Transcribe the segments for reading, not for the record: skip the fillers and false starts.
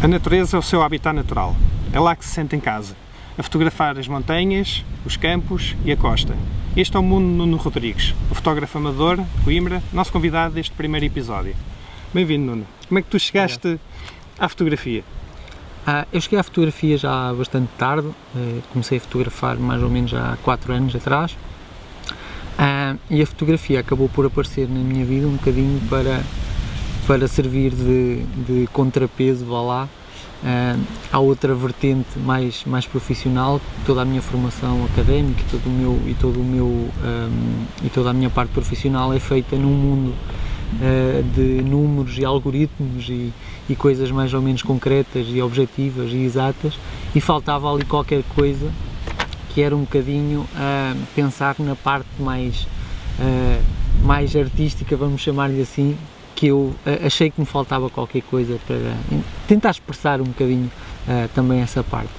A natureza é o seu habitat natural. É lá que se sente em casa, a fotografar as montanhas, os campos e a costa. Este é o mundo Nuno Rodrigues, o fotógrafo amador de Coimbra, nosso convidado deste primeiro episódio. Bem-vindo, Nuno. Como é que tu chegaste à fotografia? Eu cheguei à fotografia já bastante tarde, comecei a fotografar mais ou menos há 4 anos atrás, e a fotografia acabou por aparecer na minha vida um bocadinho para servir de contrapeso, vá lá, à outra vertente mais profissional. Toda a minha formação académica e toda a minha parte profissional é feita num mundo de números e algoritmos e coisas mais ou menos concretas e objetivas e exatas, e faltava ali qualquer coisa que era um bocadinho pensar na parte mais artística, vamos chamar-lhe assim, que eu achei que me faltava qualquer coisa para tentar expressar um bocadinho também essa parte.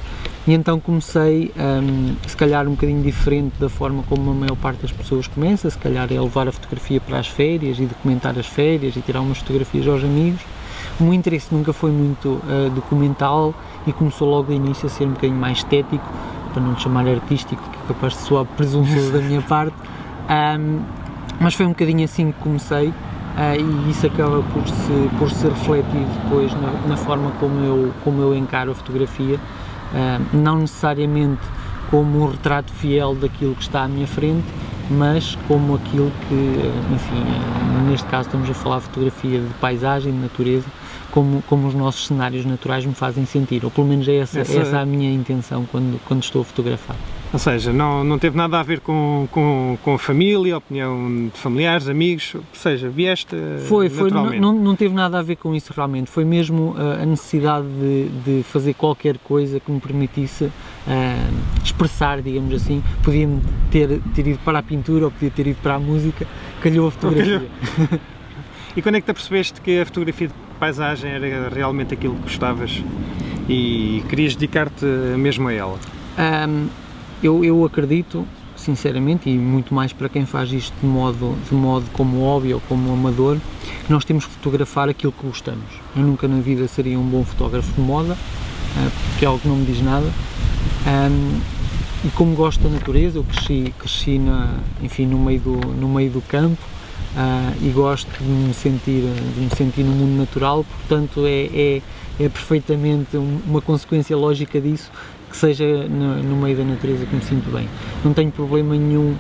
E então comecei, se calhar um bocadinho diferente da forma como a maior parte das pessoas começa, se calhar é levar a fotografia para as férias e documentar as férias e tirar umas fotografias aos amigos. O meu interesse nunca foi muito documental e começou logo de início a ser um bocadinho mais estético, para não chamar artístico, que é capaz de soar presunçoso da minha parte, mas foi um bocadinho assim que comecei. E isso acaba por se refletir depois na forma como eu encaro a fotografia, não necessariamente como um retrato fiel daquilo que está à minha frente, mas como aquilo que, enfim, neste caso estamos a falar de fotografia de paisagem, de natureza, como os nossos cenários naturais me fazem sentir, ou pelo menos é essa a minha intenção quando estou a fotografar. Ou seja, não teve nada a ver com a família, a opinião de familiares, amigos, ou seja, vieste naturalmente? Não teve nada a ver com isso realmente, foi mesmo a necessidade de fazer qualquer coisa que me permitisse expressar, digamos assim. Podia ter ido para a pintura ou podia ter ido para a música, calhou a fotografia. E quando é que te apercebeste que a fotografia de paisagem era realmente aquilo que gostavas e querias dedicar-te mesmo a ela? Eu acredito, sinceramente, e muito mais para quem faz isto de modo como hobby ou como amador, que nós temos que fotografar aquilo que gostamos. Eu nunca na vida seria um bom fotógrafo de moda, porque é algo que não me diz nada, e como gosto da natureza, eu cresci no meio do campo, e gosto de me sentir no mundo natural, portanto é perfeitamente uma consequência lógica disso, que seja no meio da natureza que me sinto bem. Não tenho problema nenhum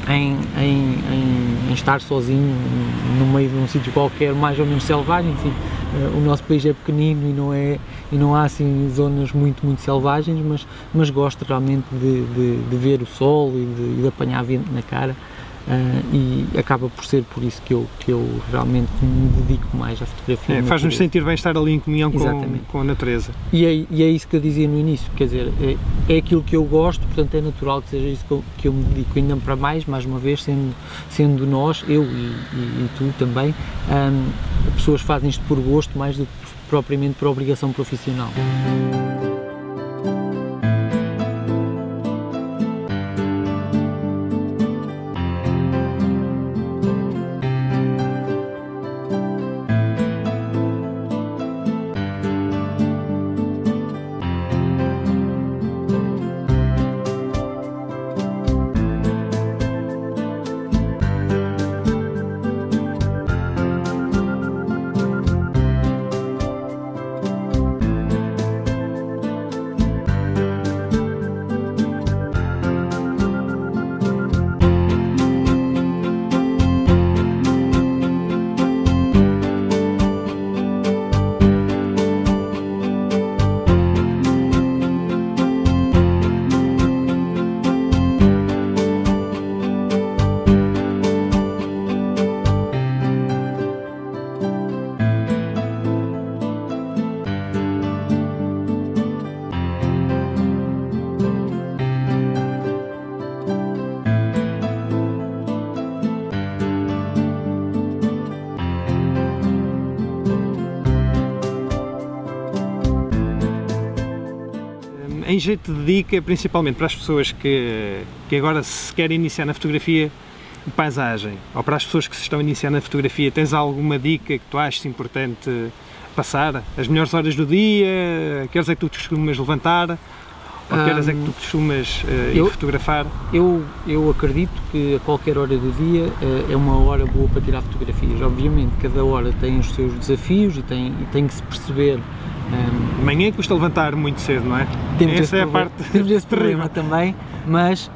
em estar sozinho no meio de um sítio qualquer mais ou menos selvagem. Enfim, o nosso país é pequenino e não há assim zonas muito selvagens, mas gosto realmente de ver o sol e de apanhar vento na cara. E acaba por ser por isso que eu realmente me dedico mais à fotografia. Faz-nos sentir bem estar ali em comunhão com a natureza. E é isso que eu dizia no início, quer dizer, é aquilo que eu gosto, portanto é natural que seja isso que eu me dedico, ainda para mais uma vez, sendo nós, eu e tu também, pessoas que fazem isto por gosto mais do que propriamente por obrigação profissional. em jeito de dica, principalmente para as pessoas que agora se querem iniciar na fotografia de paisagem, ou para as pessoas que se estão a iniciar na fotografia, tens alguma dica que tu achas importante passar? As melhores horas do dia? Que horas é que tu costumas levantar? Ou que horas é que tu costumas ir fotografar? Eu acredito que a qualquer hora do dia é uma hora boa para tirar fotografias. Obviamente, cada hora tem os seus desafios e tem que se perceber. De manhã custa levantar muito cedo, não é? Essa é a parte temos esse problema também, mas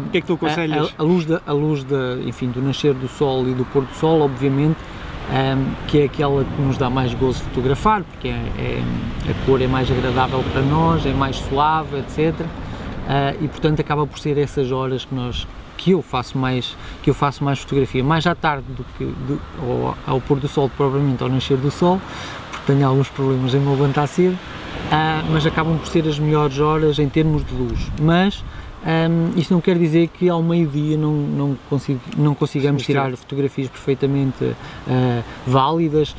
o que é que tu aconselhas? A luz enfim, do nascer do sol e do pôr do sol, obviamente, que é aquela que nos dá mais gozo fotografar, porque a cor é mais agradável para nós, é mais suave, etc. E portanto acaba por ser essas horas que eu faço mais fotografia, mais à tarde do que ao pôr do sol, provavelmente ao nascer do sol, porque tenho alguns problemas em me levantar cedo, mas acabam por ser as melhores horas em termos de luz. Mas isso não quer dizer que ao meio-dia não consigamos tirar fotografias perfeitamente válidas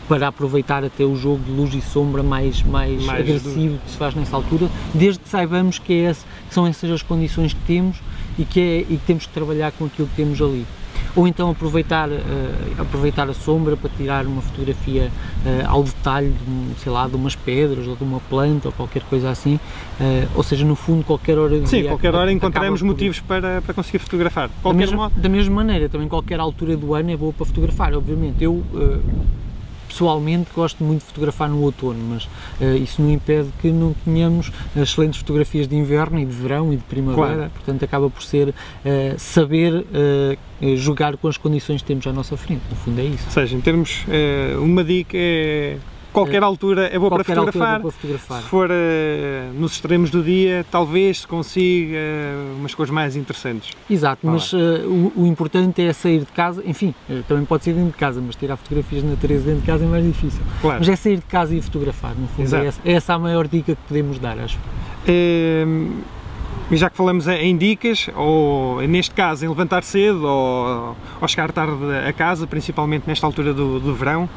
para aproveitar até o jogo de luz e sombra mais agressivo que se faz nessa altura, desde que saibamos que são essas as condições que temos e que temos que trabalhar com aquilo que temos ali. Ou então aproveitar a sombra para tirar uma fotografia ao detalhe, sei lá, de umas pedras ou de uma planta ou qualquer coisa assim, ou seja, no fundo qualquer hora do dia. Sim, qualquer hora encontramos motivos para conseguir fotografar. Da mesma maneira, também qualquer altura do ano é boa para fotografar, obviamente. Eu pessoalmente gosto muito de fotografar no outono, mas isso não impede que não tenhamos excelentes fotografias de inverno e de verão e de primavera, claro. Portanto acaba por ser saber jogar com as condições que temos à nossa frente, no fundo é isso. Ou seja, em termos, uma dica é qualquer altura é boa para fotografar, se for nos extremos do dia, talvez se consiga umas cores mais interessantes. Exato, mas o importante é sair de casa, enfim, também pode ser dentro de casa, mas tirar fotografias de natureza dentro de casa é mais difícil. Claro. Mas é sair de casa e fotografar, no fundo, é essa a maior dica que podemos dar, acho. E já que falamos em dicas, ou neste caso em levantar cedo ou chegar tarde a casa, principalmente nesta altura do verão,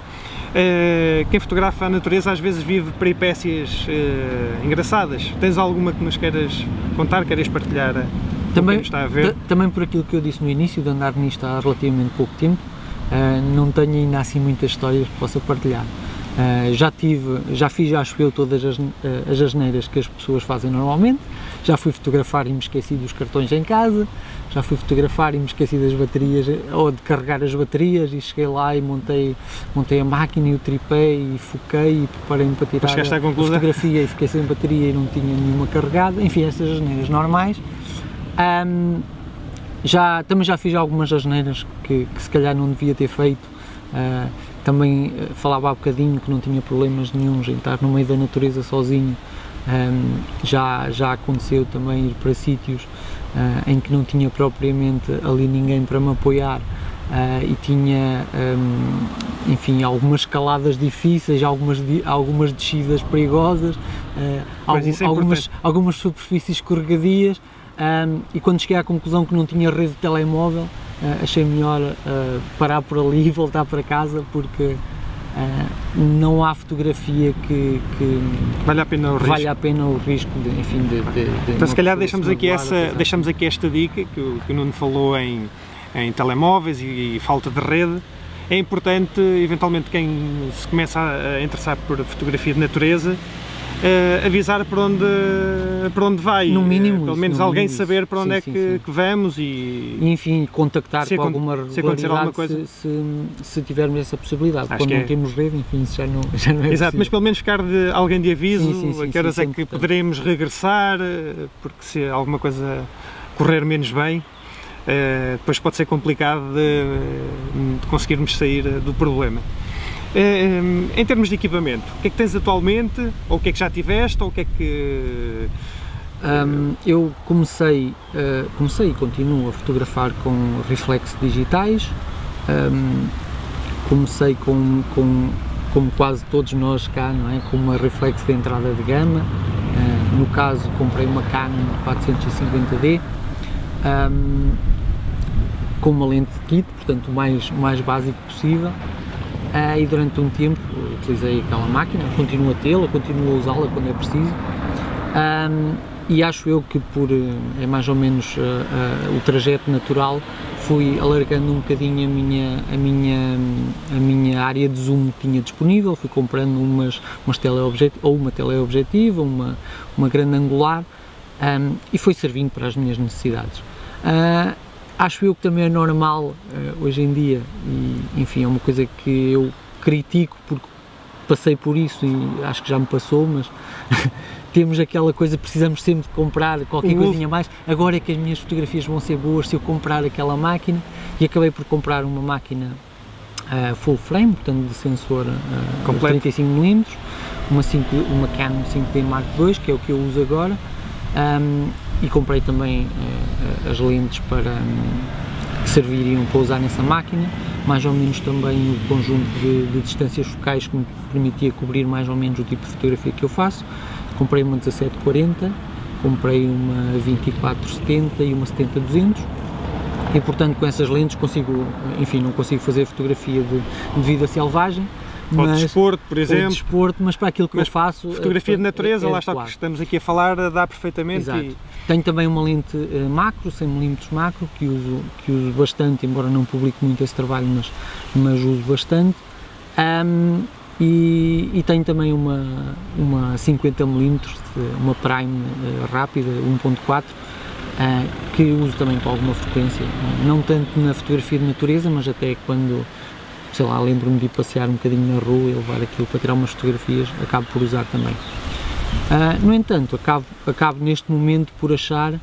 quem fotografa a natureza às vezes vive peripécias engraçadas. Tens alguma que nos queiras contar, queres partilhar? Também, está a ver? Também por aquilo que eu disse no início, de andar nisto há relativamente pouco tempo, não tenho ainda assim muitas histórias que possa partilhar. Já fiz, acho eu, todas as asneiras que as pessoas fazem normalmente. Já fui fotografar e me esqueci dos cartões em casa, já fui fotografar e me esqueci das baterias, ou de carregar as baterias, e cheguei lá e montei a máquina e o tripé e foquei e preparei-me para tirar a fotografia e fiquei sem bateria e não tinha nenhuma carregada. Enfim, essas asneiras normais. Também já fiz algumas asneiras que se calhar não devia ter feito. Também falava há bocadinho que não tinha problemas nenhuns em estar no meio da natureza sozinho. Já aconteceu também ir para sítios em que não tinha propriamente ali ninguém para me apoiar e tinha, enfim, algumas escaladas difíceis, algumas descidas perigosas, algumas superfícies escorregadias, e quando cheguei à conclusão que não tinha rede de telemóvel, achei melhor parar por ali e voltar para casa, porque não há fotografia que vale a pena o risco de então se calhar deixamos aqui esta dica que o Nuno falou em telemóveis e falta de rede. É importante, eventualmente, quem se começa a interessar por fotografia de natureza, avisar para onde vai, no mínimo, pelo menos alguém saber para onde que vamos e enfim, contactar com alguma regularidade se tivermos essa possibilidade. Quando não temos rede, enfim, isso já não é exato, possível. Mas pelo menos ficar de alguém de aviso, a que horas é que poderemos regressar, porque se alguma coisa correr menos bem, depois pode ser complicado de conseguirmos sair do problema. Em termos de equipamento, o que é que tens atualmente, ou o que é que já tiveste, ou o que é que... Eu comecei e continuo a fotografar com reflexos digitais. Comecei como quase todos nós cá, não é? Com uma reflex de entrada de gama. No caso, comprei uma Canon 450D com uma lente de kit, portanto o mais básico possível. E durante um tempo utilizei aquela máquina, continuo a tê-la, continuo a usá-la quando é preciso, e acho eu que é mais ou menos o trajeto natural, fui alargando um bocadinho a minha área de zoom que tinha disponível, fui comprando uma teleobjetiva, uma grande angular, e foi servindo para as minhas necessidades. Acho eu que também é normal hoje em dia, e enfim, é uma coisa que eu critico porque passei por isso e acho que já me passou, mas temos aquela coisa, precisamos sempre de comprar qualquer coisinha mais. Agora é que as minhas fotografias vão ser boas se eu comprar aquela máquina, e acabei por comprar uma máquina full frame, portanto de sensor 35mm, uma Canon 5D Mark II, que é o que eu uso agora, e comprei também as lentes que serviriam para usar nessa máquina, mais ou menos também o conjunto de distâncias focais que me permitia cobrir mais ou menos o tipo de fotografia que eu faço. Comprei uma 17-40, comprei uma 24-70 e uma 70-200, e portanto com essas lentes consigo, enfim, não consigo fazer fotografia de vida selvagem, ou de desporto, por exemplo. Desporto, mas para aquilo que eu faço... Fotografia de natureza, lá está, porque estamos aqui a falar, dá perfeitamente. Exato. Tenho também uma lente macro, 100mm macro, que uso bastante, embora não publique muito esse trabalho, mas uso bastante. E tenho também uma 50mm, uma Prime rápida, 1.4, que uso também com alguma frequência, não tanto na fotografia de natureza, mas até quando, sei lá, lembro-me de ir passear um bocadinho na rua e levar aquilo para tirar umas fotografias, acabo por usar também. No entanto, acabo neste momento por achar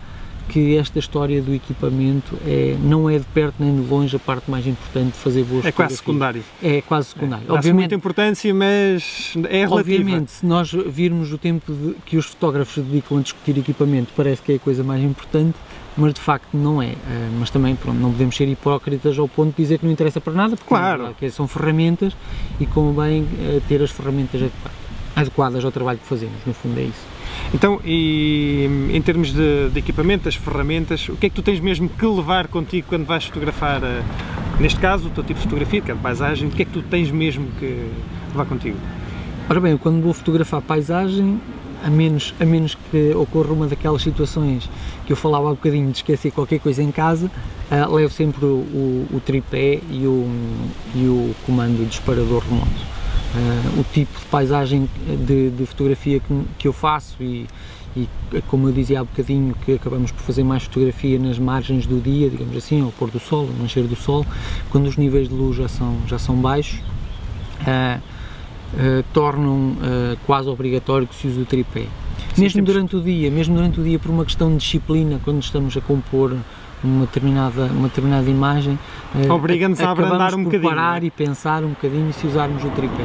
que esta história do equipamento não é de perto nem de longe a parte mais importante de fazer boas fotografias. É quase secundário. É quase secundário. Dá-se muita importância, mas é relativa. Obviamente, se nós virmos o tempo que os fotógrafos dedicam a discutir equipamento, parece que é a coisa mais importante, mas de facto não é. Mas também, pronto, não podemos ser hipócritas ao ponto de dizer que não interessa para nada, porque claro, que são ferramentas e convém ter as ferramentas adequadas ao trabalho que fazemos, no fundo é isso. Então, e em termos de equipamento, das ferramentas, o que é que tu tens mesmo que levar contigo quando vais fotografar, neste caso, o teu tipo de fotografia, que é de paisagem, o que é que tu tens mesmo que levar contigo? Ora bem, eu quando vou fotografar paisagem, a menos que ocorra uma daquelas situações que eu falava há bocadinho de esquecer qualquer coisa em casa, levo sempre o tripé e o comando disparador remoto. O tipo de paisagem de fotografia que eu faço e como eu dizia há bocadinho, que acabamos por fazer mais fotografia nas margens do dia, digamos assim, ao pôr do sol, ao nascer do sol, quando os níveis de luz já são baixos, tornam quase obrigatório que se use o tripé. Mesmo durante o dia, por uma questão de disciplina, quando estamos a compor uma determinada imagem, obriga-nos a abrandar um bocadinho, parar e pensar um bocadinho se usarmos o tripé.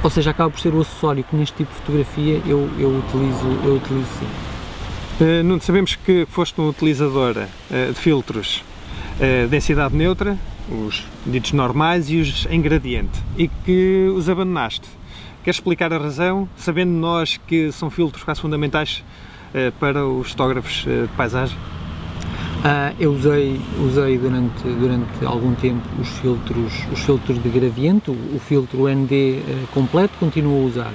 Ou seja, acaba por ser o acessório que neste tipo de fotografia eu utilizo sim. Nuno, sabemos que foste uma utilizadora de filtros densidade neutra, os ditos normais e os em gradiente, e que os abandonaste. Queres explicar a razão, sabendo nós que são filtros quase fundamentais para os fotógrafos de paisagem? Eu usei durante algum tempo os filtros de gradiente, o filtro ND completo continuo a usar.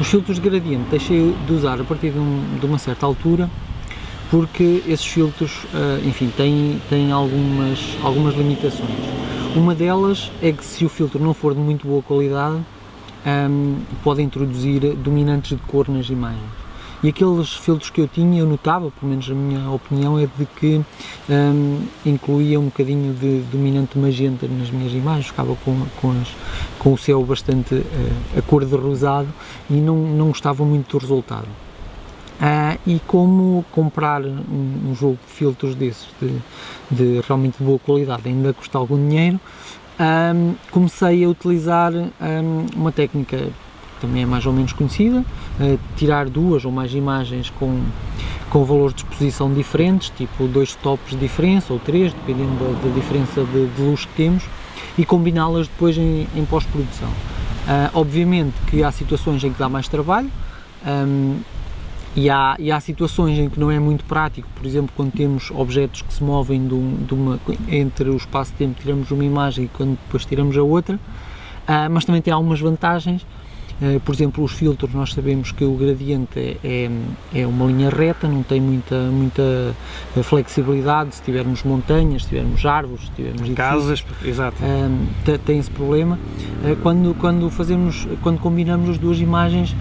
Os filtros de gradiente deixei de usar a partir de uma certa altura, porque esses filtros, enfim, têm algumas limitações. Uma delas é que se o filtro não for de muito boa qualidade, pode introduzir dominantes de cor nas imagens. E aqueles filtros que eu tinha, eu notava, pelo menos a minha opinião, é de que incluía um bocadinho de dominante magenta nas minhas imagens, ficava com o céu bastante a cor de rosado e não gostava muito do resultado. E como comprar um jogo de filtros desses, de realmente boa qualidade, ainda custa algum dinheiro, comecei a utilizar uma técnica também é mais ou menos conhecida, tirar duas ou mais imagens com valores de exposição diferentes, tipo 2 stops de diferença ou 3, dependendo da diferença de luz que temos, e combiná-las depois em pós-produção. Obviamente que há situações em que dá mais trabalho, e há situações em que não é muito prático, por exemplo, quando temos objetos que se movem entre o espaço-tempo, tiramos uma imagem e quando depois tiramos a outra, mas também tem algumas vantagens. Por exemplo, os filtros, nós sabemos que o gradiente é uma linha reta, não tem muita flexibilidade. Se tivermos montanhas, se tivermos árvores, se tivermos casas, exato. Tem esse problema. Quando combinamos as duas imagens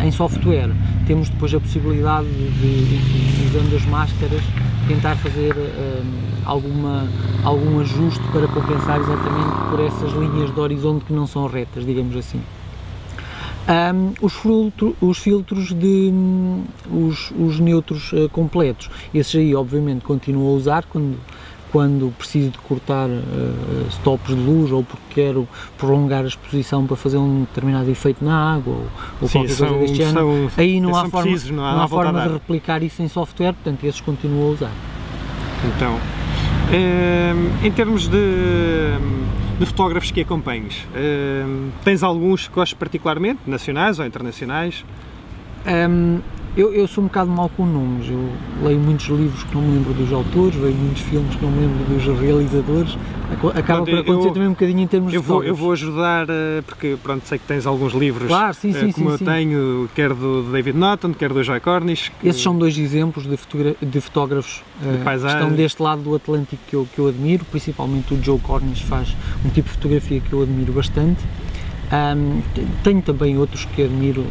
em software, temos depois a possibilidade de usando as máscaras, tentar fazer algum ajuste para compensar exatamente por essas linhas de horizonte que não são retas, digamos assim. Os filtros os neutros completos, esses aí obviamente continuo a usar quando preciso de cortar stops de luz ou porque quero prolongar a exposição para fazer um determinado efeito na água ou qualquer coisa deste género. Aí não há forma de replicar isso em software, portanto esses continuo a usar. Então, em termos de fotógrafos que acompanhes, tens alguns que gostes particularmente, nacionais ou internacionais? Eu sou um bocado mau com nomes, eu leio muitos livros que não me lembro dos autores, vejo muitos filmes que não me lembro dos realizadores, acaba por acontecer também um bocadinho em termos de fotógrafos. Eu vou ajudar, porque pronto, sei que tens alguns livros, claro, sim, como eu tenho, quer do David Naughton, quer do Joy Cornish. Esses são dois exemplos de fotógrafos que estão deste lado do Atlântico que eu admiro, principalmente o Joe Cornish faz um tipo de fotografia que eu admiro bastante. Tenho também outros que admiro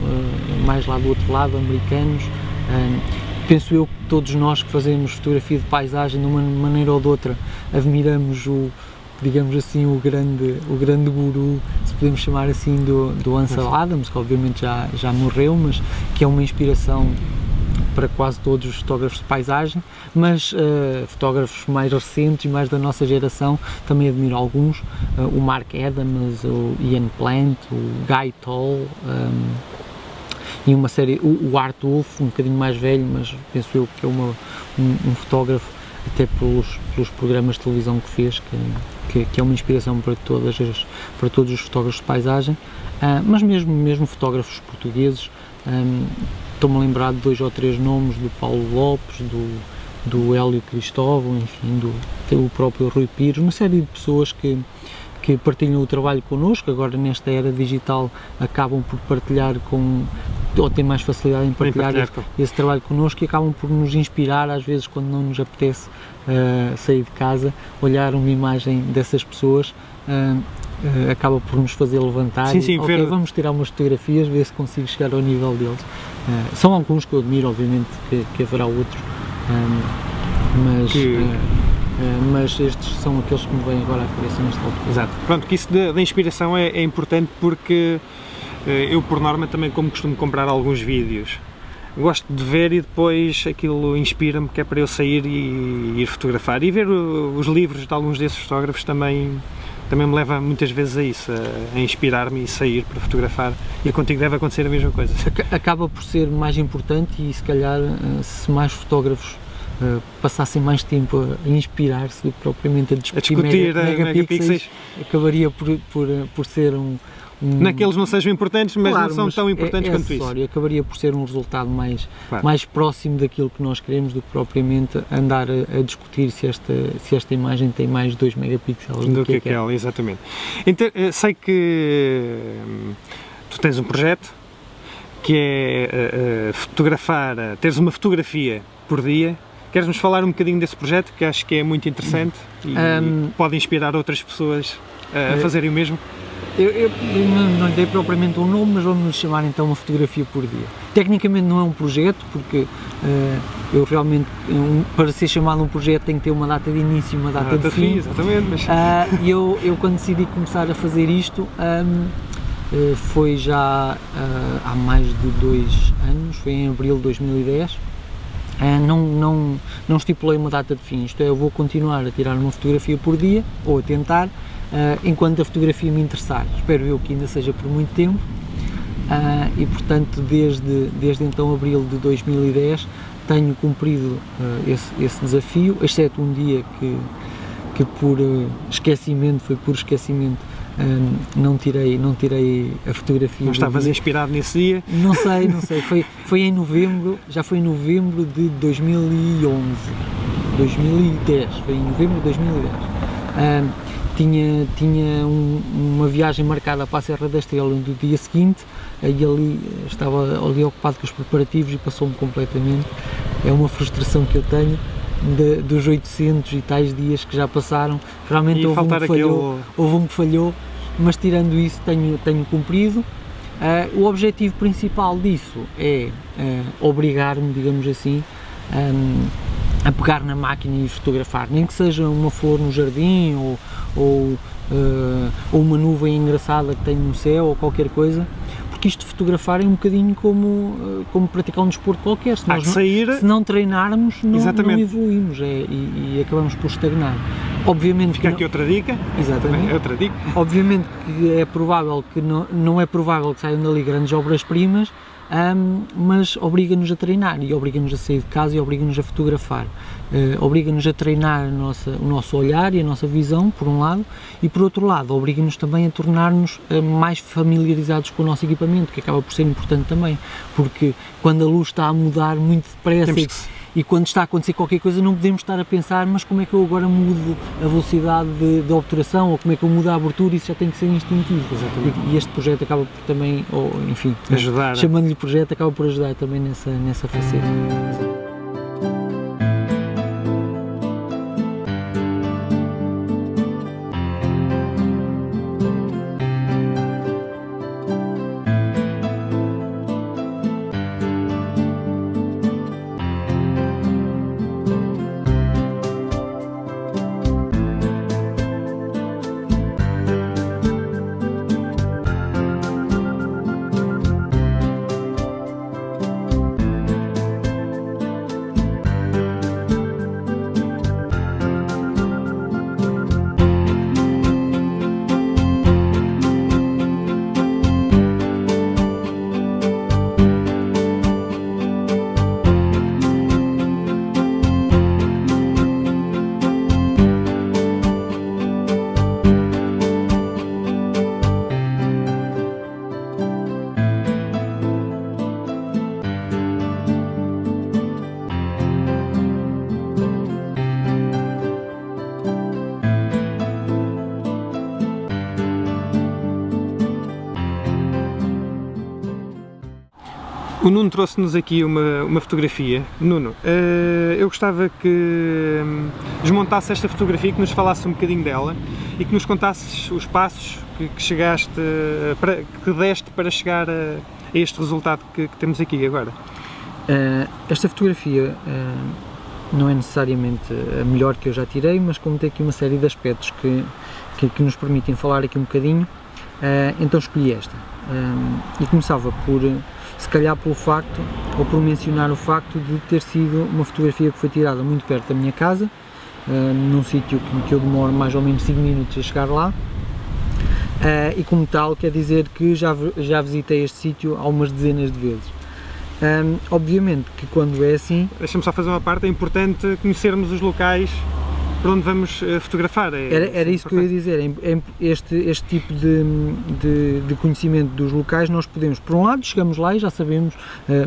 mais lá do outro lado, americanos. Penso eu que todos nós que fazemos fotografia de paisagem de uma maneira ou de outra admiramos digamos assim, o grande guru, se podemos chamar assim, do Ansel Adams, que obviamente já morreu, mas que é uma inspiração para quase todos os fotógrafos de paisagem, mas fotógrafos mais recentes, mais da nossa geração, também admiro alguns, o Mark Adams, o Ian Plant, o Guy Toll, e uma série, o Art Wolf, um bocadinho mais velho, mas penso eu que é um fotógrafo, até pelos programas de televisão que fez, que é uma inspiração para todos os fotógrafos de paisagem, mas mesmo fotógrafos portugueses. Estou-me a lembrar de 2 ou 3 nomes, do Paulo Lopes, do Hélio Cristóvão, enfim, do próprio Rui Pires, uma série de pessoas que partilham o trabalho connosco. Agora nesta era digital acabam por partilhar ou têm mais facilidade em partilhar esse trabalho connosco e acabam por nos inspirar, às vezes quando não nos apetece sair de casa, olhar uma imagem dessas pessoas, acaba por nos fazer levantar e vamos tirar umas fotografias, ver se consigo chegar ao nível deles. São alguns que eu admiro, obviamente que haverá outros, mas estes são aqueles que me vêm agora à cabeça nesta altura. Exato. Pronto, que isso da inspiração é importante, porque eu por norma também, como costumo comprar alguns vídeos, gosto de ver e depois aquilo inspira-me, que é para eu sair e ir fotografar, e ver os livros de alguns desses fotógrafos também me leva muitas vezes a isso, a inspirar-me e sair para fotografar, e contigo deve acontecer a mesma coisa. Acaba por ser mais importante, e se calhar se mais fotógrafos passassem mais tempo a inspirar-se do que propriamente a discutir megapixels, acabaria por ser naqueles não sejam importantes, mas claro, não são tão importantes quanto isso. Acabaria por ser um resultado mais próximo daquilo que nós queremos do que propriamente andar a discutir se esta imagem tem mais 2 megapixels do que aquela. Exatamente. Então, sei que tu tens um projeto que é teres uma fotografia por dia. Queres-nos falar um bocadinho desse projeto, que acho que é muito interessante e pode inspirar outras pessoas a fazerem o mesmo? Eu não lhe dei propriamente um nome, mas vamos chamar então uma fotografia por dia. Tecnicamente não é um projeto, porque eu realmente, para ser chamado um projeto, tem que ter uma data de início e uma data de fim. Exatamente. Mas... eu quando decidi começar a fazer isto, foi já há mais de 2 anos, foi em abril de 2010. Não estipulei uma data de fim, isto é, eu vou continuar a tirar uma fotografia por dia, ou a tentar, enquanto a fotografia me interessar. Espero eu que ainda seja por muito tempo, e portanto desde então abril de 2010 tenho cumprido esse desafio, exceto um dia que por esquecimento, não tirei a fotografia. Não estavas inspirado nesse dia? Não sei, foi em novembro, já foi em novembro de 2011, 2010, foi em novembro de 2010. Tinha uma viagem marcada para a Serra da Estrela no dia seguinte, e ali estava ali ocupado com os preparativos e passou-me completamente. É uma frustração que eu tenho dos 800 e tais dias que já passaram. Realmente houve um que falhou, mas tirando isso tenho cumprido. O objetivo principal disso é obrigar-me, digamos assim, a pegar na máquina e fotografar, nem que seja uma flor no jardim ou uma nuvem engraçada que tenho no céu ou qualquer coisa, porque isto de fotografar é um bocadinho como praticar um desporto qualquer. Se não treinarmos, não evoluímos e acabamos por estagnar. Obviamente fica aqui outra dica. Exatamente. É outra dica. Obviamente que é provável que não é provável que saiam dali grandes obras-primas, mas obriga-nos a treinar e obriga-nos a sair de casa e obriga-nos a fotografar. Obriga-nos a treinar o nosso olhar e a nossa visão, por um lado, e por outro lado, obriga-nos também a tornar-nos mais familiarizados com o nosso equipamento, que acaba por ser importante também, porque quando a luz está a mudar muito depressa e quando está a acontecer qualquer coisa, não podemos estar a pensar, mas como é que eu agora mudo a velocidade de obturação, ou como é que eu mudo a abertura, isso já tem que ser instintivo. E este projeto acaba por também, ou enfim, ajudar, chamando-lhe projeto, acaba por ajudar também nessa faceta. O Nuno trouxe-nos aqui uma fotografia. Nuno, eu gostava que desmontasse esta fotografia, que nos falasse um bocadinho dela e que nos contasses os passos que deste para chegar a este resultado que temos aqui agora. Esta fotografia não é necessariamente a melhor que eu já tirei, mas como tem aqui uma série de aspectos que nos permitem falar aqui um bocadinho, então escolhi esta. E começava se calhar pelo facto, ou por mencionar o facto de ter sido uma fotografia que foi tirada muito perto da minha casa, num sítio que eu demoro mais ou menos 5 minutos a chegar lá, e como tal quer dizer que já visitei este sítio algumas dezenas de vezes. Obviamente que quando é assim... Deixa-me só fazer uma parte, é importante conhecermos os locais para onde vamos fotografar. Era isso que eu ia dizer, este tipo de conhecimento dos locais nós podemos, por um lado chegamos lá e já sabemos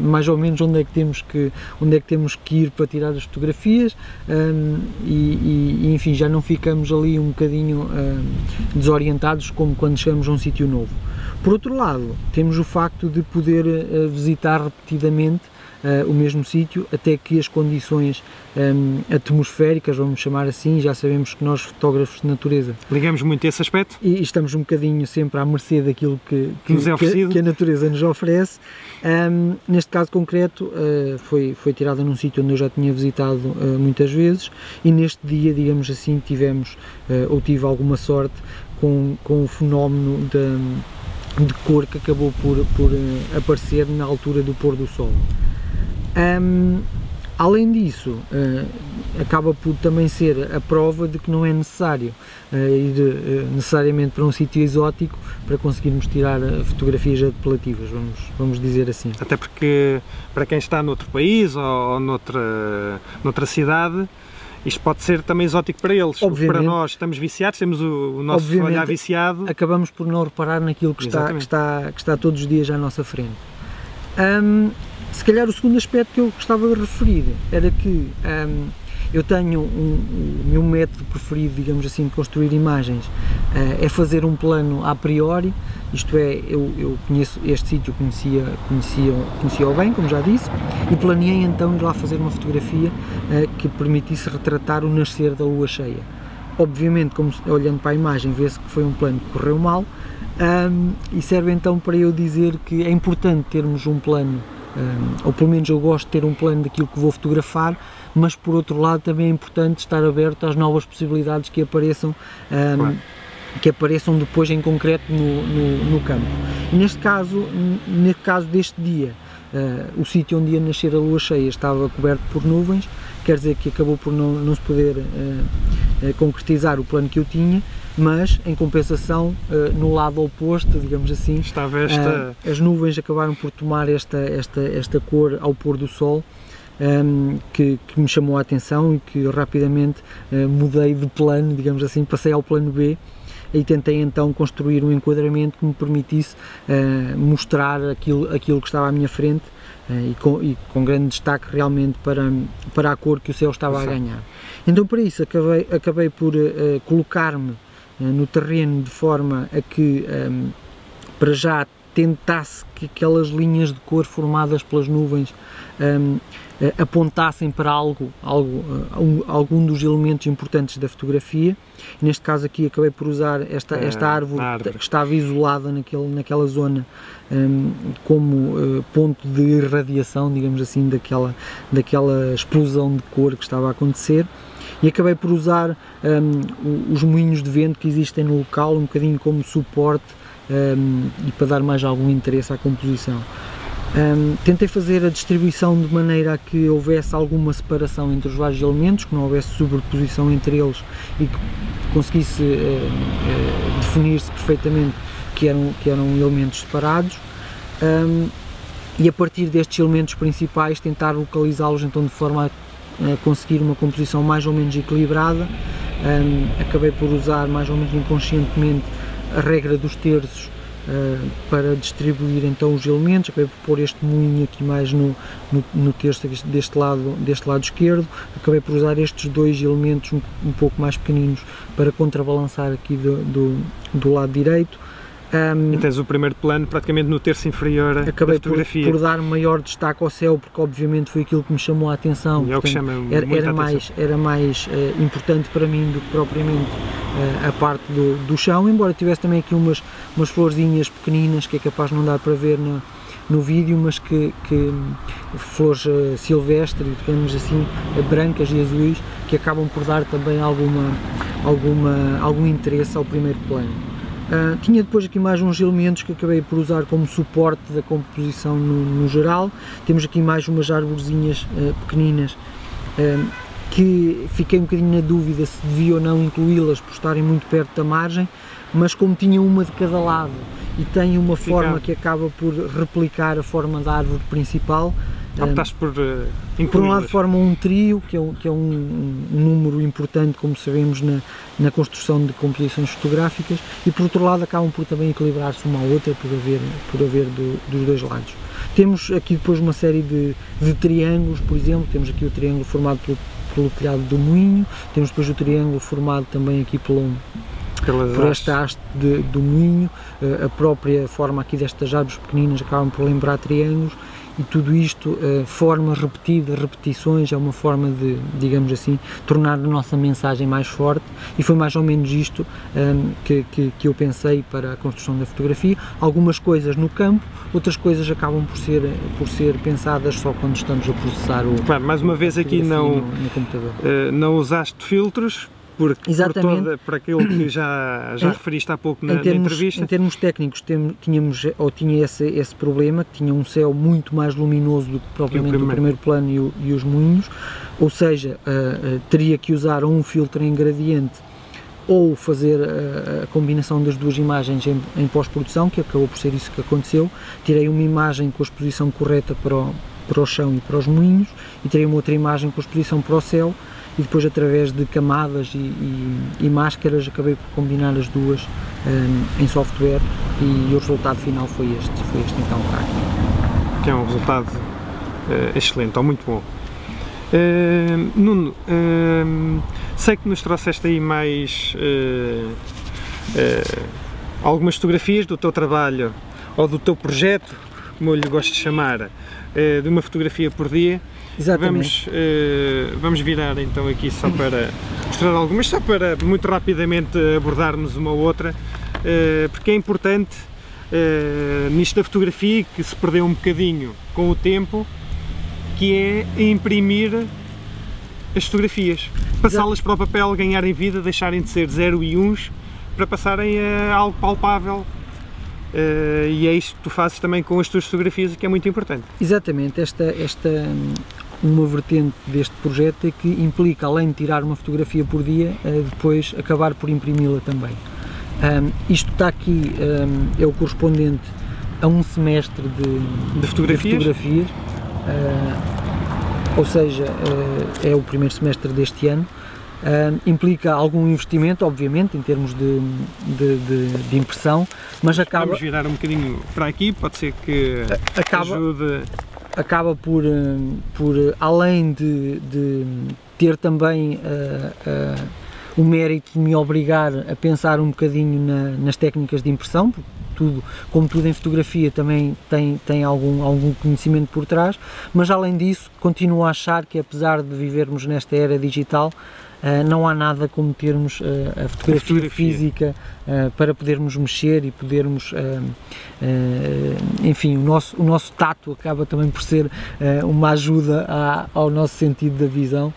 mais ou menos onde é que temos que ir para tirar as fotografias, e enfim, já não ficamos ali um bocadinho desorientados como quando chegamos a um sítio novo. Por outro lado, temos o facto de poder visitar repetidamente o mesmo sítio, até que as condições atmosféricas, vamos chamar assim, já sabemos que nós fotógrafos de natureza ligamos muito a esse aspecto e estamos um bocadinho sempre à mercê daquilo que a natureza nos oferece. Neste caso concreto foi tirada num sítio onde eu já tinha visitado muitas vezes, e neste dia, digamos assim, tive alguma sorte com o fenómeno de cor que acabou por aparecer na altura do pôr do sol. Além disso, acaba por também ser a prova de que não é necessário ir necessariamente para um sítio exótico para conseguirmos tirar fotografias apelativas, vamos dizer assim. Até porque para quem está noutro país ou noutra cidade, isto pode ser também exótico para eles. Obviamente, para nós estamos viciados, temos o nosso olhar viciado. Acabamos por não reparar naquilo que está todos os dias à nossa frente. Se calhar o segundo aspecto que eu gostava de referir era que eu tenho o meu método preferido, digamos assim, de construir imagens, é fazer um plano a priori, isto é, eu conheço este sítio, conhecia-o bem, como já disse, e planeei então ir lá fazer uma fotografia que permitisse retratar o nascer da lua cheia. Obviamente, olhando para a imagem, vê-se que foi um plano que correu mal, e serve então para eu dizer que é importante termos um plano, ou pelo menos eu gosto de ter um plano daquilo que vou fotografar, mas por outro lado também é importante estar aberto às novas possibilidades que apareçam, depois em concreto no campo. E neste caso deste dia, o sítio onde ia nascer a lua cheia estava coberto por nuvens, quer dizer que acabou por não se poder concretizar o plano que eu tinha, mas em compensação, no lado oposto, digamos assim, estava as nuvens acabaram por tomar esta cor ao pôr do sol, que me chamou a atenção e que rapidamente mudei de plano, digamos assim, passei ao plano B e tentei então construir um enquadramento que me permitisse mostrar aquilo que estava à minha frente, e com grande destaque realmente para a cor que o céu estava a ganhar. Então para isso acabei por colocar-me no terreno de forma a que para já tentasse que aquelas linhas de cor formadas pelas nuvens apontassem para algum dos elementos importantes da fotografia. Neste caso aqui acabei por usar esta árvore que estava isolada naquela zona como ponto de irradiação, digamos assim, daquela explosão de cor que estava a acontecer, e acabei por usar os moinhos de vento que existem no local um bocadinho como suporte e para dar mais algum interesse à composição. Tentei fazer a distribuição de maneira a que houvesse alguma separação entre os vários elementos, que não houvesse sobreposição entre eles e que conseguisse definir-se perfeitamente que eram elementos separados, e a partir destes elementos principais tentar localizá-los então de forma a conseguir uma composição mais ou menos equilibrada. Acabei por usar mais ou menos inconscientemente a regra dos terços para distribuir então os elementos. Acabei por pôr este moinho aqui mais no terço deste lado esquerdo, acabei por usar estes dois elementos um pouco mais pequeninos para contrabalançar aqui do lado direito. E tens o primeiro plano praticamente no terço inferior da fotografia. Acabei por dar maior destaque ao céu, porque obviamente foi aquilo que me chamou a atenção. E é o que chama muita atenção. Era mais importante para mim do que propriamente a parte do chão, embora tivesse também aqui umas florzinhas pequeninas que é capaz de não dar para ver no vídeo, mas que flores silvestres, digamos assim, brancas e azuis, que acabam por dar também algum interesse ao primeiro plano. Tinha depois aqui mais uns elementos que acabei por usar como suporte da composição no geral. Temos aqui mais umas arvorezinhas pequeninas que fiquei um bocadinho na dúvida se devia ou não incluí-las por estarem muito perto da margem, mas como tinha uma de cada lado e tem uma forma que acaba por replicar a forma da árvore principal, optaste por um lado forma um trio, que é um número importante, como sabemos, na construção de composições fotográficas, e por outro lado acabam por também equilibrar-se uma à outra por haver dos dois lados. Temos aqui depois uma série de triângulos, por exemplo, temos aqui o triângulo formado pelo telhado do moinho, temos depois o triângulo formado também aqui por esta haste do moinho, a própria forma aqui destas árvores pequeninas acabam por lembrar triângulos, e tudo isto, formas repetidas, repetições, é uma forma de, digamos assim, tornar a nossa mensagem mais forte, e foi mais ou menos isto que eu pensei para a construção da fotografia. Algumas coisas no campo, outras coisas acabam por ser pensadas só quando estamos a processar Claro, mais uma vez aqui no computador. Não usaste filtros, por aquilo que já referiste há pouco na entrevista. Em termos técnicos, tinha esse problema, que tinha um céu muito mais luminoso do que propriamente o primeiro plano e os moinhos, ou seja, teria que usar um filtro em gradiente ou fazer a combinação das duas imagens em pós-produção, que acabou por ser isso que aconteceu. Tirei uma imagem com a exposição correta para o chão e para os moinhos, e tirei uma outra imagem com a exposição para o céu, e depois, através de camadas e máscaras, acabei por combinar as duas em software, e o resultado final foi este então, que é um resultado excelente, ou muito bom. Nuno, sei que nos trouxeste aí mais algumas fotografias do teu trabalho, ou do teu projeto, como eu lhe gosto de chamar, de uma fotografia por dia. Exatamente. Vamos virar então aqui só para mostrar algumas, só para muito rapidamente abordarmos uma ou outra, porque é importante nisto da fotografia, que se perdeu um bocadinho com o tempo, que é imprimir as fotografias, passá-las para o papel, ganharem vida, deixarem de ser 0 e 1 para passarem a algo palpável. E é isto que tu fazes também com as tuas fotografias, que é muito importante. Exatamente, uma vertente deste projeto é que implica, além de tirar uma fotografia por dia, depois acabar por imprimi-la também. Isto está aqui, é o correspondente a um semestre de fotografias, ou seja, é o primeiro semestre deste ano. Implica algum investimento, obviamente, em termos de impressão, mas acaba... Vamos virar um bocadinho para aqui, pode ser que ajude... Acaba por além de ter também o mérito de me obrigar a pensar um bocadinho nas técnicas de impressão, porque como tudo em fotografia também tem algum conhecimento por trás, mas além disso continuo a achar que, apesar de vivermos nesta era digital, não há nada como termos a fotografia física para podermos mexer e podermos, enfim, o nosso tato acaba também por ser uma ajuda ao nosso sentido da visão,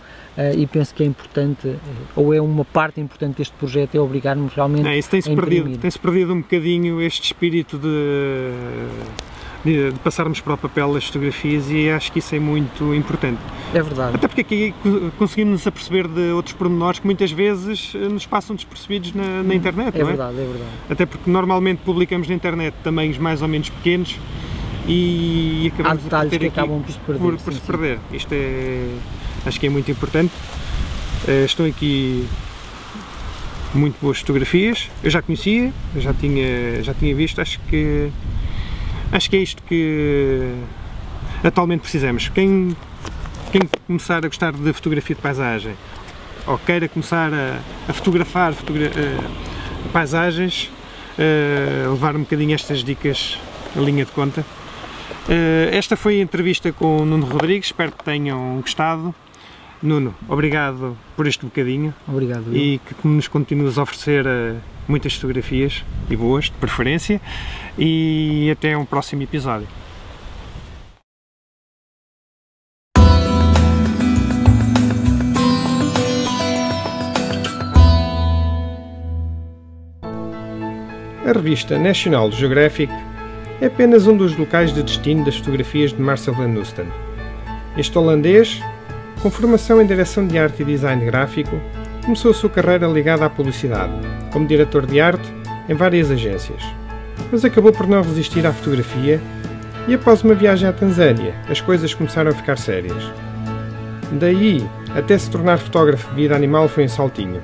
e penso que é importante, ou é uma parte importante deste projeto, é obrigar-nos realmente a imprimir. Tem-se perdido um bocadinho este espírito de passarmos para o papel as fotografias, e acho que isso é muito importante. É verdade. Até porque aqui conseguimos nos aperceber de outros pormenores que muitas vezes nos passam despercebidos na internet, não é? É verdade, é verdade. Até porque normalmente publicamos na internet tamanhos mais ou menos pequenos e acabamos por ter que aqui acabam por se perder. Isto acho que é muito importante. Estão aqui muito boas fotografias, eu já conhecia, eu já tinha visto, acho que é isto que atualmente precisamos. Quem começar a gostar de fotografia de paisagem, ou queira começar a fotografar paisagens, levar um bocadinho estas dicas na linha de conta. Esta foi a entrevista com o Nuno Rodrigues, espero que tenham gostado. Nuno, obrigado por este bocadinho. Obrigado. E que nos continues a oferecer muitas fotografias, e boas, de preferência, e até um próximo episódio. A revista National Geographic é apenas um dos locais de destino das fotografias de Marcel van Oesten. Este holandês, com formação em direção de arte e design gráfico, começou a sua carreira ligada à publicidade, como diretor de arte em várias agências. Mas acabou por não resistir à fotografia e, após uma viagem à Tanzânia, as coisas começaram a ficar sérias. Daí, até se tornar fotógrafo de vida animal foi um saltinho.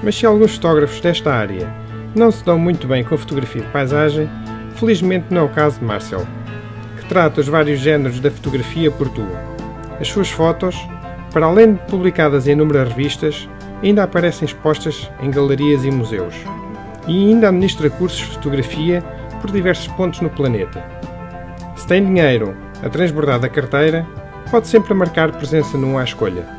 Mas se alguns fotógrafos desta área não se dão muito bem com a fotografia de paisagem, felizmente não é o caso de Marcel, que trata os vários géneros da fotografia por tu. As suas fotos, para além de publicadas em inúmeras revistas, ainda aparecem expostas em galerias e museus. E ainda administra cursos de fotografia por diversos pontos no planeta. Se tem dinheiro a transbordar da carteira, pode sempre marcar presença num à escolha.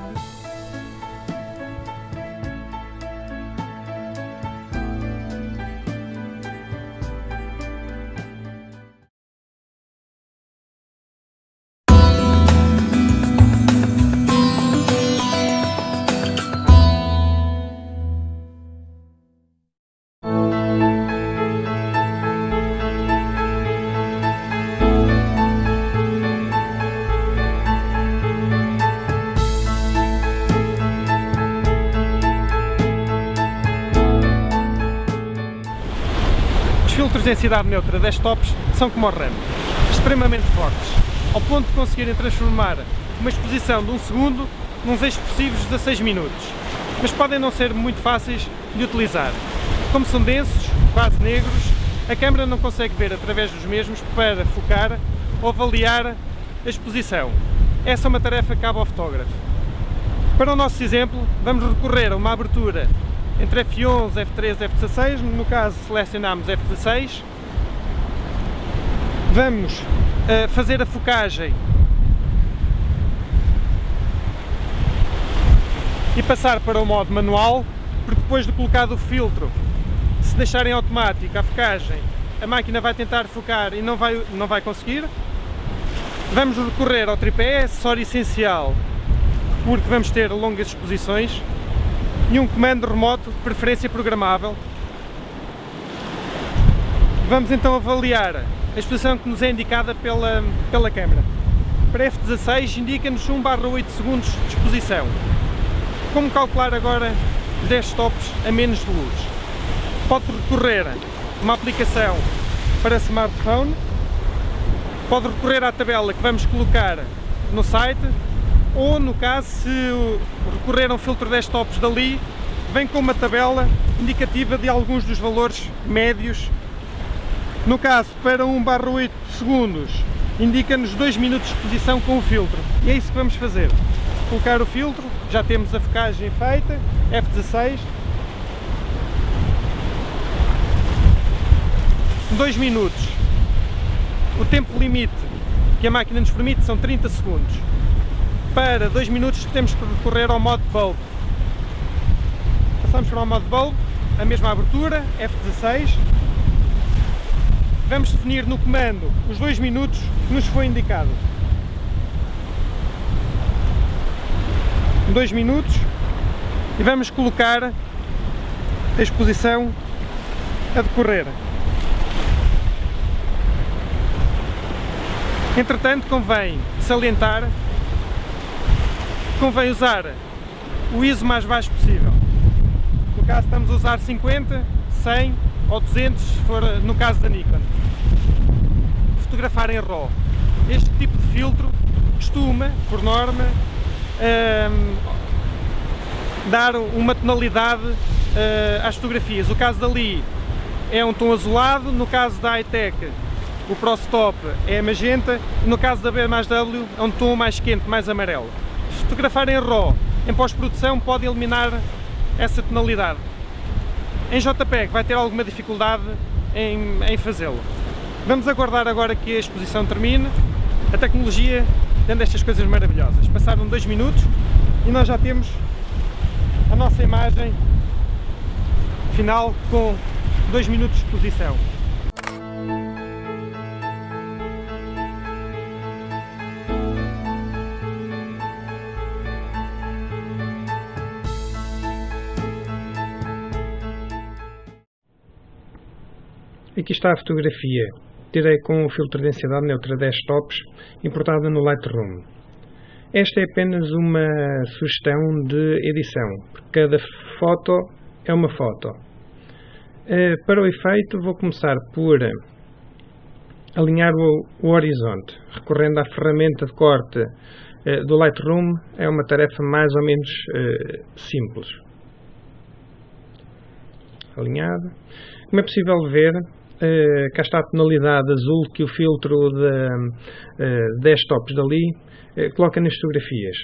Os filtros de densidade neutra desktops são como o RAM, extremamente fortes, ao ponto de conseguirem transformar uma exposição de 1 segundo nos expressivos 16 minutos, mas podem não ser muito fáceis de utilizar. Como são densos, quase negros, a câmera não consegue ver através dos mesmos para focar ou avaliar a exposição. essa é uma tarefa que cabe ao fotógrafo. Para o nosso exemplo, vamos recorrer a uma abertura entre f11, f3 e f16, no caso selecionamos f16. Vamos fazer a focagem e passar para o modo manual, porque depois de colocado o filtro, se deixar em automático a focagem, a máquina vai tentar focar e não vai conseguir. Vamos recorrer ao tripé, acessório essencial, porque vamos ter longas exposições, e um comando remoto, de preferência programável. Vamos então avaliar a exposição que nos é indicada pela câmera. Para f16 indica-nos 1/8 segundos de exposição. Como calcular agora os desktops a menos de luz? Pode recorrer a uma aplicação para smartphone, pode recorrer à tabela que vamos colocar no site, ou no caso, se recorrer a um filtro desktops dali, vem com uma tabela indicativa de alguns dos valores médios. No caso, para 1/8 segundos, indica-nos 2 minutos de exposição com o filtro. E é isso que vamos fazer. Colocar o filtro, já temos a focagem feita, f16. 2 minutos. O tempo limite que a máquina nos permite são 30 segundos. Para 2 minutos temos que recorrer ao modo bulb. Passamos para o modo bulb, a mesma abertura, f16. Vamos definir no comando os 2 minutos que nos foi indicado. 2 minutos, e vamos colocar a exposição a decorrer. Entretanto, convém salientar, convém usar o ISO mais baixo possível. No caso estamos a usar 50, 100 ou 200, se for no caso da Nikon. Fotografar em RAW. Este tipo de filtro costuma, por norma, dar uma tonalidade às fotografias. O caso dali é um tom azulado, no caso da Hi-Tech o ProStop é magenta, e no caso da B+W é um tom mais quente, mais amarelo. Se fotografar em RAW, em pós-produção, pode eliminar essa tonalidade. Em JPEG vai ter alguma dificuldade em fazê-lo. Vamos aguardar agora que a exposição termine. A tecnologia tem estas coisas maravilhosas. Passaram 2 minutos e nós já temos a nossa imagem final com 2 minutos de exposição. Aqui está a fotografia. Tirei com o filtro de densidade neutra desktops importada no Lightroom. Esta é apenas uma sugestão de edição, porque cada foto é uma foto. Para o efeito vou começar por alinhar o horizonte, recorrendo à ferramenta de corte do Lightroom. É uma tarefa mais ou menos simples. Alinhado. Como é possível ver, cá está a tonalidade azul que o filtro de desktops dali coloca nas fotografias.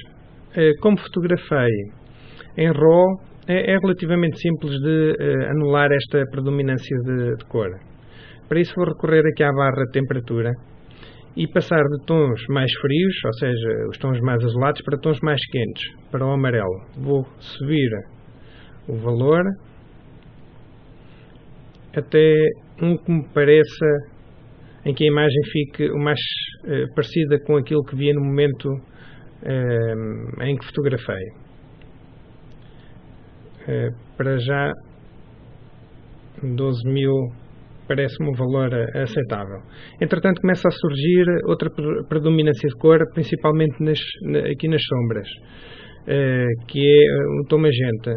Como fotografei em RAW, é relativamente simples de anular esta predominância de cor. Para isso vou recorrer aqui à barra de temperatura e passar de tons mais frios, ou seja, os tons mais azulados, para tons mais quentes, para o amarelo. Vou subir o valor até um que me pareça em que a imagem fique o mais parecida com aquilo que via no momento em que fotografei. Para já 12.000 parece-me um valor aceitável. Entretanto começa a surgir outra predominância de cor, principalmente aqui nas sombras, que é o tom magenta.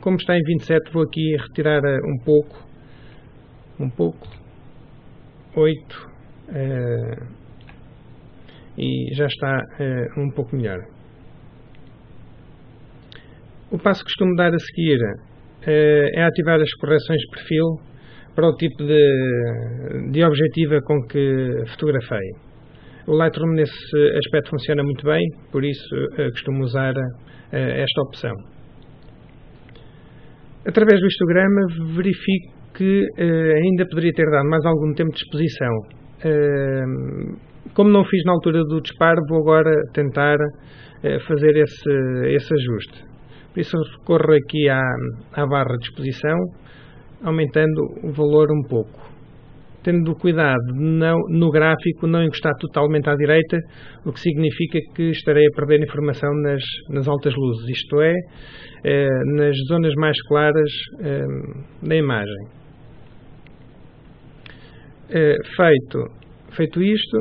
Como está em 27, vou aqui retirar um pouco, 8, e já está um pouco melhor. O passo que costumo dar a seguir é ativar as correções de perfil para o tipo de objetiva com que fotografei. O Lightroom nesse aspecto funciona muito bem, por isso costumo usar esta opção. Através do histograma verifico que ainda poderia ter dado mais algum tempo de exposição. Como não fiz na altura do disparo, vou agora tentar fazer esse ajuste. Por isso recorro aqui à barra de exposição, aumentando o valor um pouco. Tendo cuidado no gráfico não encostar totalmente à direita, o que significa que estarei a perder informação nas altas luzes, isto é, nas zonas mais claras da imagem. Feito isto,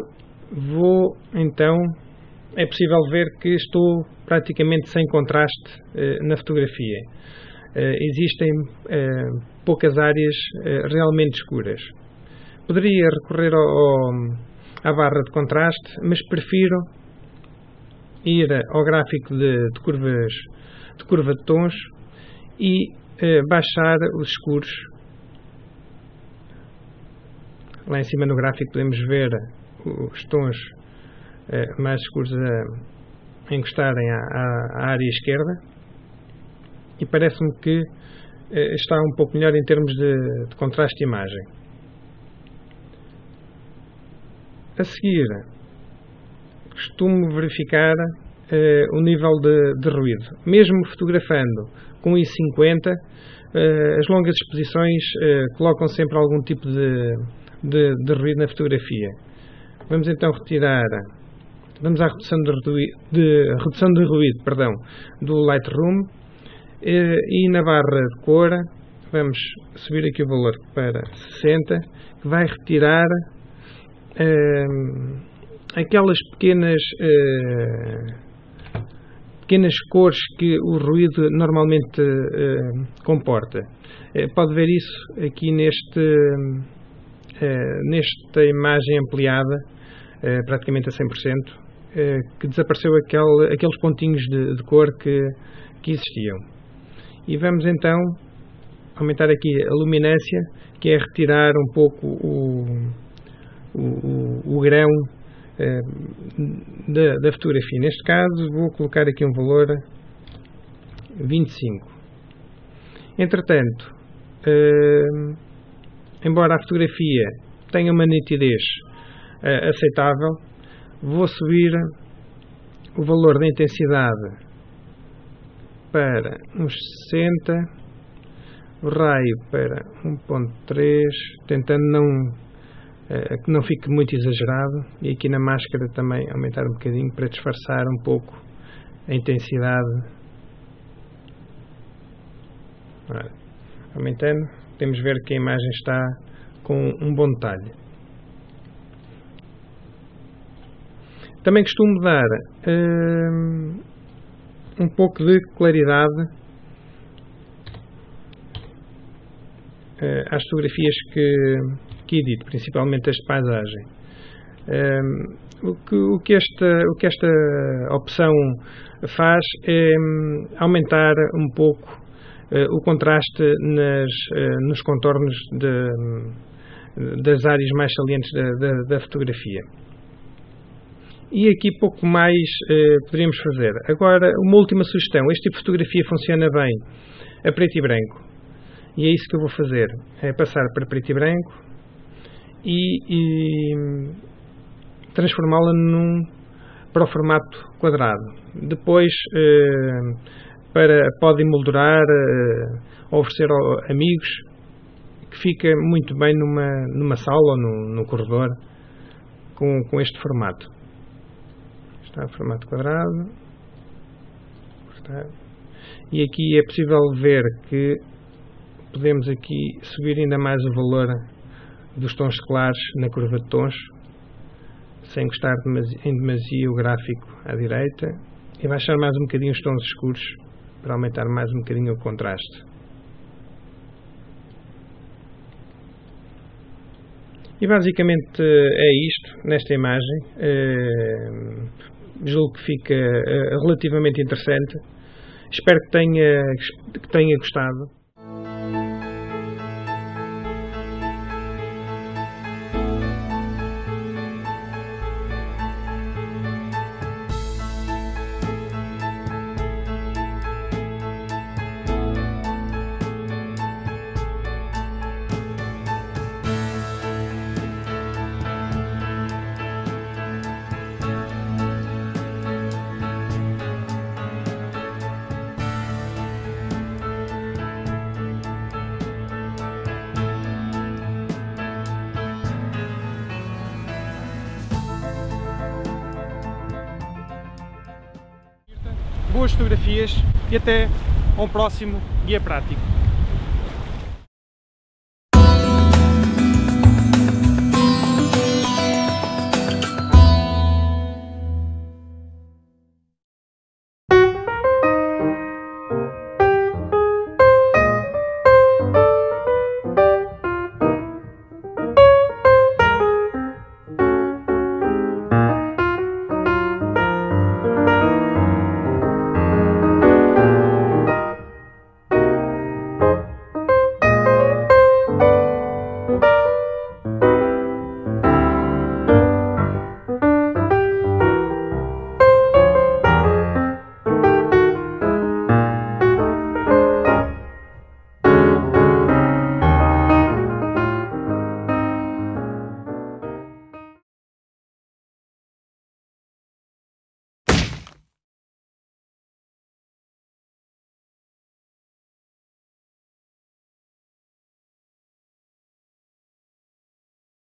é possível ver que estou praticamente sem contraste na fotografia. Existem poucas áreas realmente escuras. Poderia recorrer à barra de contraste, mas prefiro ir ao gráfico de curva de tons e baixar os escuros. Lá em cima no gráfico podemos ver os tons mais escuros a encostarem à área esquerda e parece-me que está um pouco melhor em termos de contraste de imagem. A seguir, costumo verificar o nível de ruído. Mesmo fotografando com 1.50, as longas exposições colocam sempre algum tipo de ruído na fotografia. Vamos então vamos à redução de ruído, do Lightroom, e na barra de cor vamos subir aqui o valor para 60, que vai retirar aquelas pequenas cores que o ruído normalmente comporta. Pode ver isso aqui nesta imagem ampliada, praticamente a 100%, que desapareceu aqueles pontinhos de cor que existiam. E vamos então aumentar aqui a luminância, que é retirar um pouco o grão da fotografia. Neste caso vou colocar aqui um valor 25. Entretanto, embora a fotografia tenha uma nitidez aceitável, vou subir o valor da intensidade para uns 60, o raio para 1.3, tentando que não fique muito exagerado, e aqui na máscara também aumentar um bocadinho para disfarçar um pouco a intensidade. Ora, aumentando, podemos ver que a imagem está com um bom detalhe. Também costumo dar um pouco de claridade às fotografias que edito, principalmente as de paisagem. O que esta opção faz é aumentar um pouco o contraste nos contornos das áreas mais salientes da fotografia. E aqui pouco mais poderíamos fazer. Agora, uma última sugestão. Este tipo de fotografia funciona bem a preto e branco. E é isso que eu vou fazer. É passar para preto e branco e transformá-la para o formato quadrado. Depois pode emoldurar, oferecer a amigos, que fica muito bem numa sala ou no corredor com este formato. Está o formato quadrado. E aqui é possível ver que podemos aqui subir ainda mais o valor dos tons claros na curva de tons, sem encostar em demasia o gráfico à direita, e baixar mais um bocadinho os tons escuros para aumentar mais um bocadinho o contraste. E basicamente é isto nesta imagem. Julgo que fica relativamente interessante. Espero que tenha gostado. boas fotografias e até ao próximo guia prático.